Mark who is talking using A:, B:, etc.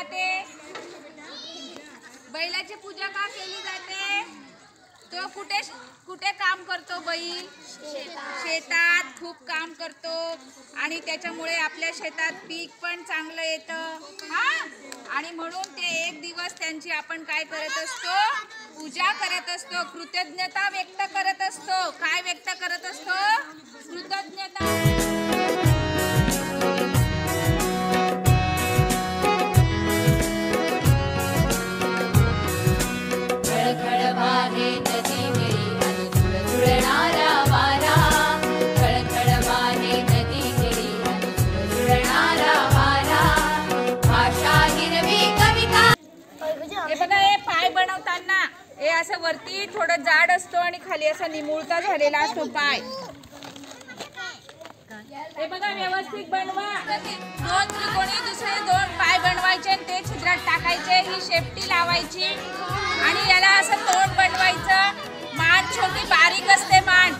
A: जाते? बैलाची पूजा का केली जाते? तो कुठे कुठे काम करतो बैल? शेतात खूप काम करतो आणि त्याच्यामुळे आपल्या शेतात पीक पण चांगलं येतं हा. आणि म्हणून ते एक दिवस त्यांची आपण काय करत असतो? पूजा करत असतो, कृतज्ञता व्यक्त करत असतो. काय व्यक्त करत असतो? कृतज्ञता. हे बघा, हे पाय बनवताना हे असं वरती थोडं जाड असतो आणि खाली असा निमुळता झालेला असतो पाय. हे बघा, व्यवस्थित बनवा. दोन त्रिकोणी दुसरे दोन पाय बनवायचे, ते छिद्रात टाकायचे, ही शेपटी लावायची आणि याला असं तोंड बनवायचं. मान छोटी बारीक असते मान.